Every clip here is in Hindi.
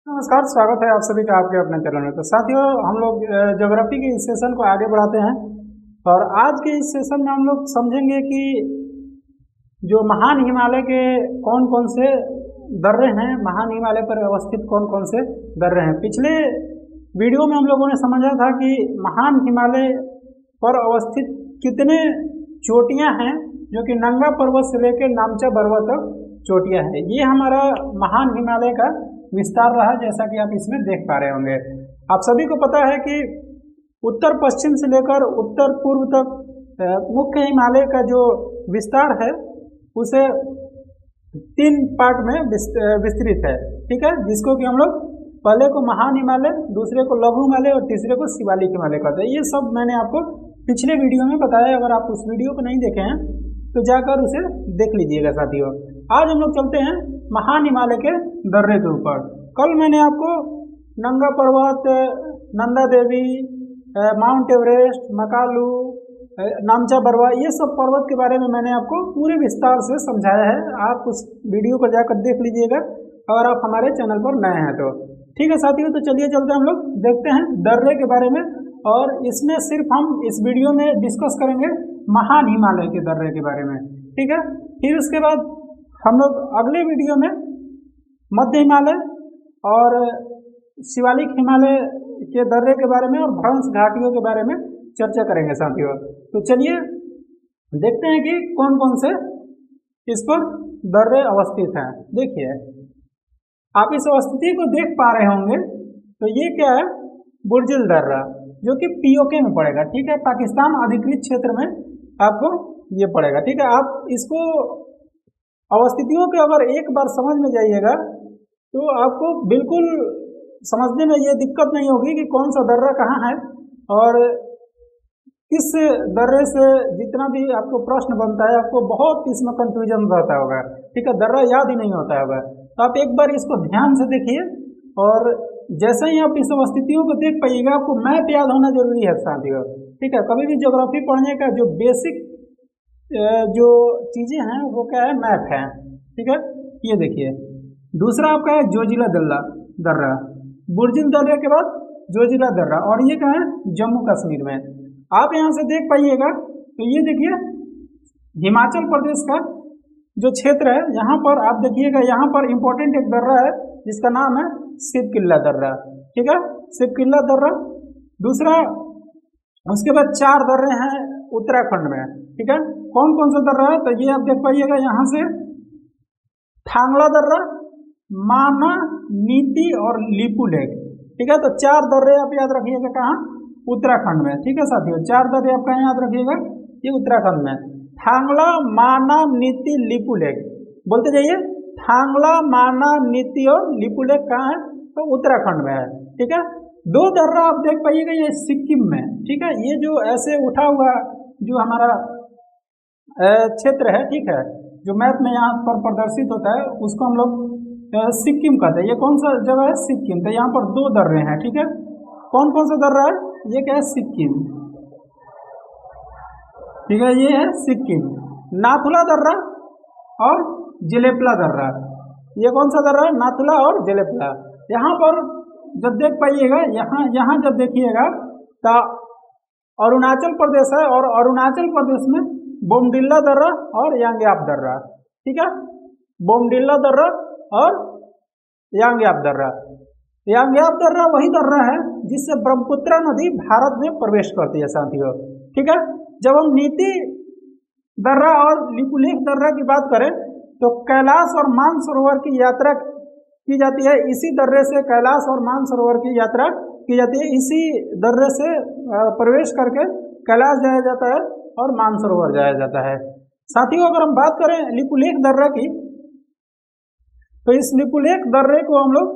नमस्कार, स्वागत है आप सभी का आपके अपने चैनल में। तो साथियों, हम लोग ज्योग्राफी के इस सेशन को आगे बढ़ाते हैं और आज के इस सेशन में हम लोग समझेंगे कि जो महान हिमालय के कौन कौन से दर्रे हैं, महान हिमालय पर अवस्थित कौन कौन से दर्रे हैं। पिछले वीडियो में हम लोगों ने समझा था कि महान हिमालय पर अवस्थित कितने चोटियां हैं, जो कि नंगा पर्वत से लेकर नामचा पर्वत तक चोटियां हैं। ये हमारा महान हिमालय का विस्तार रहा, जैसा कि आप इसमें देख पा रहे होंगे। आप सभी को पता है कि उत्तर पश्चिम से लेकर उत्तर पूर्व तक मुख्य हिमालय का जो विस्तार है उसे 3 पार्ट में विस्तृत है, ठीक है, जिसको कि हम लोग पहले को महान हिमालय, दूसरे को लघु हिमालय और तीसरे को शिवालिक हिमालय कहते हैं। ये सब मैंने आपको पिछले वीडियो में बताया। अगर आप उस वीडियो को नहीं देखे हैं तो जाकर उसे देख लीजिएगा साथियों। आज हम लोग चलते हैं महान हिमालय के दर्रे के ऊपर। कल मैंने आपको नंगा पर्वत, नंदा देवी, माउंट एवरेस्ट, मकालू, नामचा बरवा, ये सब पर्वत के बारे में मैंने आपको पूरे विस्तार से समझाया है। आप उस वीडियो को जाकर देख लीजिएगा अगर आप हमारे चैनल पर नए हैं तो। ठीक है साथियों, तो चलिए चलते हैं, हम लोग देखते हैं दर्रे के बारे में। और इसमें सिर्फ हम इस वीडियो में डिस्कस करेंगे महान हिमालय के दर्रे के बारे में, ठीक है। फिर उसके बाद हम लोग अगले वीडियो में मध्य हिमालय और शिवालिक हिमालय के दर्रे के बारे में और भ्रंश घाटियों के बारे में चर्चा करेंगे साथियों। तो चलिए देखते हैं कि कौन कौन से इस पर दर्रे अवस्थित हैं। देखिए, आप इस अवस्थिति को देख पा रहे होंगे। तो ये क्या है? बुर्जिल दर्रा, जो कि पीओके में पड़ेगा, ठीक है, पाकिस्तान अधिकृत क्षेत्र में आपको ये पड़ेगा, ठीक है। आप इसको अवस्थितियों के अगर एक बार समझ में जाइएगा तो आपको बिल्कुल समझने में ये दिक्कत नहीं होगी कि कौन सा दर्रा कहाँ है और किस दर्रे से जितना भी आपको प्रश्न बनता है, आपको बहुत इसमें कंफ्यूजन रहता होगा, ठीक है, दर्रा याद ही नहीं होता होगा। तो आप एक बार इसको ध्यान से देखिए और जैसे ही आप इस अवस्थितियों को देख पाइएगा, आपको मैप याद होना जरूरी है साथियों, ठीक है। कभी भी ज्योग्राफी पढ़ने का जो बेसिक जो चीज़ें हैं वो क्या है? मैप है, ठीक है। ये देखिए, दूसरा आपका है जोजिला दर्रा, बुर्जिल दर्रे के बाद जोजिला दर्रा, और ये क्या है? जम्मू कश्मीर में। आप यहाँ से देख पाइएगा तो ये देखिए हिमाचल प्रदेश का जो क्षेत्र है, यहाँ पर आप देखिएगा, यहाँ पर इम्पोर्टेंट एक दर्रा है जिसका नाम है शिव किला दर्रा, ठीक है, शिव किला दर्रा। दूसरा, उसके बाद 4 दर्रे हैं उत्तराखंड में, ठीक है। कौन कौन सा दर्रा है? तो ये आप देख पाइएगा यहाँ से थांगला दर्रा, माना, नीति और लिपू लेक, ठीक है। तो 4 दर्रे आप याद रखिएगा, कहाँ? उत्तराखंड में, ठीक है साथियों। 4 दर्रे आप कहाँ याद रखिएगा? ये उत्तराखंड में। थांगला, माना, नीति, लिपू लेक, बोलते जाइए। थांगला, माना, नीति और लिपू लेक कहाँ है? तो उत्तराखंड में है, ठीक है। 2 दर्रा आप देख पाइएगा ये सिक्किम में, ठीक है। ये जो ऐसे उठा हुआ जो हमारा क्षेत्र है, ठीक है, जो मैप में यहाँ पर प्रदर्शित होता है उसको हम लोग सिक्किम कहते हैं। ये कौन सा जगह है? सिक्किम। तो यहाँ पर 2 दर्रे हैं, ठीक है। कौन कौन सा दर्रा है? ये क्या है? सिक्किम, ठीक है, ये है सिक्किम। नाथुला दर्रा और जेलेपला दर्रा, ये कौन सा दर्रा है? नाथुला और जेलेपला। यहाँ पर जब देख पाइएगा, यहाँ जब देखिएगा तो अरुणाचल प्रदेश है और अरुणाचल प्रदेश में बोमडिल्ला दर्रा और यांग्याप दर्रा, ठीक है, बोमडिल्ला दर्रा और यांग्याप दर्रा। यांग्याप दर्रा वही दर्रा है जिससे ब्रह्मपुत्र नदी भारत में प्रवेश करती है साथियों, ठीक है। जब हम नीति दर्रा और लिपुलेख दर्रा की बात करें तो कैलाश और मानसरोवर की यात्रा की जाती है। इसी दर्रे से कैलाश और मानसरोवर की यात्रा की जाती है। इसी दर्रे से प्रवेश करके कैलाश जाया जाता है और मानसरोवर जाया जाता है साथियों। अगर हम बात करें लिपुलेख दर्रा की, तो इस लिपुलेख दर्रे को हम लोग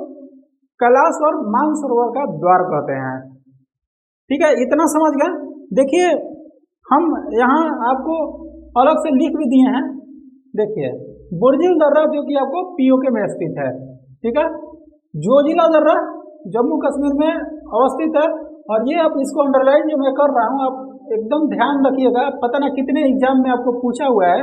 कैलाश और मानसरोवर का द्वार कहते हैं, ठीक है। इतना समझ गए। देखिए, हम यहाँ आपको अलग से लिख भी दिए हैं। देखिए, बुर्जिल दर्रा जो कि आपको पीओके में स्थित है, ठीक है। जोजिला दर्रा जम्मू कश्मीर में अवस्थित है। और ये आप इसको अंडरलाइन जो मैं कर रहा हूँ, आप एकदम ध्यान रखिएगा। पता ना कितने एग्जाम में आपको पूछा हुआ है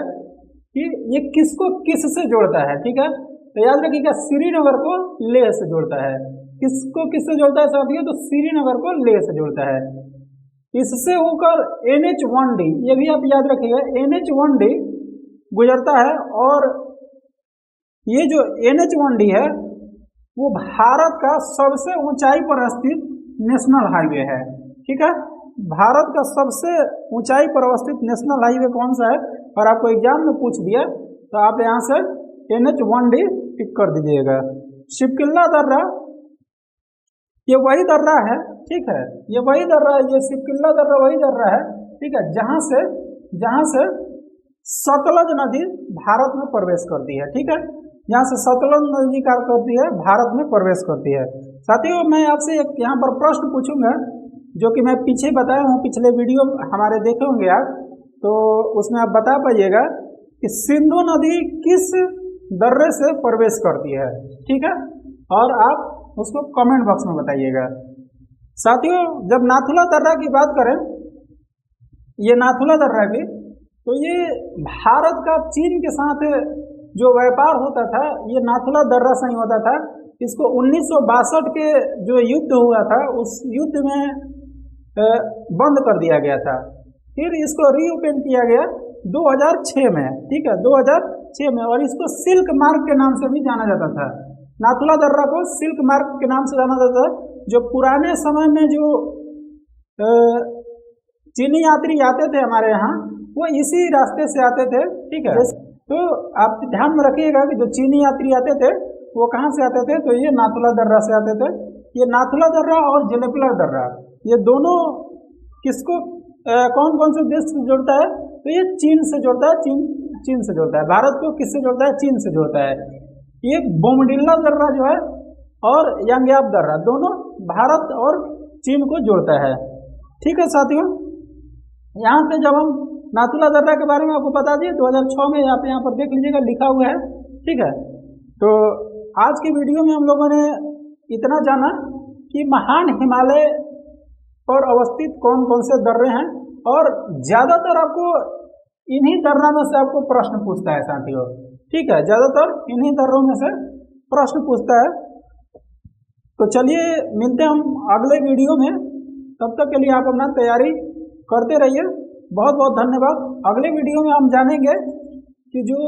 कि ये किसको किस से जोड़ता है, ठीक है। तो याद रखिएगा श्रीनगर को लेह से जोड़ता है। किसको किससे जोड़ता है साथियों? तो श्रीनगर को लेह से जोड़ता है। इससे होकर NH1D, ये भी आप याद रखिएगा, NH1D गुजरता है और ये जो NH1D है वो भारत का सबसे ऊंचाई पर स्थित नेशनल हाईवे है। ठीक है, भारत का सबसे ऊंचाई पर अवस्थित नेशनल हाईवे कौन सा है? और आपको एग्जाम में पूछ दिया तो आप यहाँ से NH1D टिक कर दीजिएगा। शिपकिल्ला दर्रा, ये वही दर्रा है, ठीक है, ये वही दर्रा है, ये शिपकिल्ला दर्रा वही दर्रा है, ठीक है, जहाँ से सतलज नदी भारत में प्रवेश करती है। ठीक है, यहाँ से सतलज नदी क्या करती है? भारत में प्रवेश करती है। साथियों, मैं आपसे एक यहाँ पर प्रश्न पूछूंगा जो कि मैं पीछे बताया हूँ, पिछले वीडियो हमारे देखे होंगे आप, तो उसमें आप बता पाइएगा कि सिंधु नदी किस दर्रे से प्रवेश करती है। ठीक है, और आप उसको कमेंट बॉक्स में बताइएगा। साथियों, जब नाथुला दर्रा की बात करें, ये नाथुला दर्रा की, तो ये भारत का चीन के साथ जो व्यापार होता था ये नाथुला दर्रा से ही होता था। इसको 1962 के जो युद्ध हुआ था उस युद्ध में बंद कर दिया गया था। फिर इसको रीओपन किया गया 2006 में। ठीक है, 2006 में, और इसको सिल्क मार्ग के नाम से भी जाना जाता था। नाथुला दर्रा को सिल्क मार्ग के नाम से जाना जाता था। जो पुराने समय में जो चीनी यात्री आते थे हमारे यहाँ, वो इसी रास्ते से आते थे। ठीक है, तो आप ध्यान में रखिएगा कि जो चीनी यात्री आते थे वो कहाँ से आते थे? तो ये नाथुला दर्रा से आते थे। ये नाथुला दर्रा और जेलेपलर दर्रा, ये दोनों किसको कौन कौन से देश से जोड़ता है? तो ये चीन से जोड़ता है, चीन से जोड़ता है। भारत को किससे जोड़ता है? चीन से जोड़ता है। ये बोमडिल्ला दर्रा जो है और यांग्याप दर्रा, दोनों भारत और चीन को जोड़ता है। ठीक है साथियों, यहाँ पे जब हम नाथुला दर्रा के बारे में आपको बता दिए, 2006 में आप यहाँ पर देख लीजिएगा, लिखा हुआ है। ठीक है, तो आज की वीडियो में हम लोगों ने इतना जाना कि महान हिमालय पर अवस्थित कौन कौन से दर्रे हैं, और ज़्यादातर आपको इन्हीं दर्रा में से आपको प्रश्न पूछता है साथियों। ठीक है, ज़्यादातर इन्हीं दर्रों में से प्रश्न पूछता है। तो चलिए मिलते हैं हम अगले वीडियो में, तब तक के लिए आप अपना तैयारी करते रहिए। बहुत बहुत धन्यवाद। अगले वीडियो में हम जानेंगे कि जो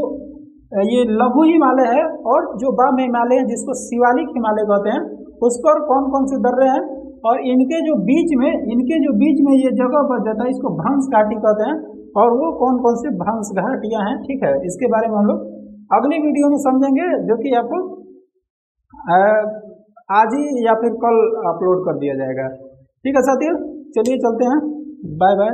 ये लघु हिमालय है और जो वाम हिमालय है जिसको शिवालिक हिमालय कहते हैं, उस पर कौन कौन से दर्रे हैं, और इनके जो बीच में ये जगह बच जाता है, इसको भ्रंश घाटी कहते हैं, और वो कौन कौन से भ्रंश घाटियाँ हैं। ठीक है, इसके बारे में हम लोग अगली वीडियो में समझेंगे, जो कि आपको आज ही या फिर कल अपलोड कर दिया जाएगा। ठीक है साथियों, चलिए चलते हैं, बाय बाय।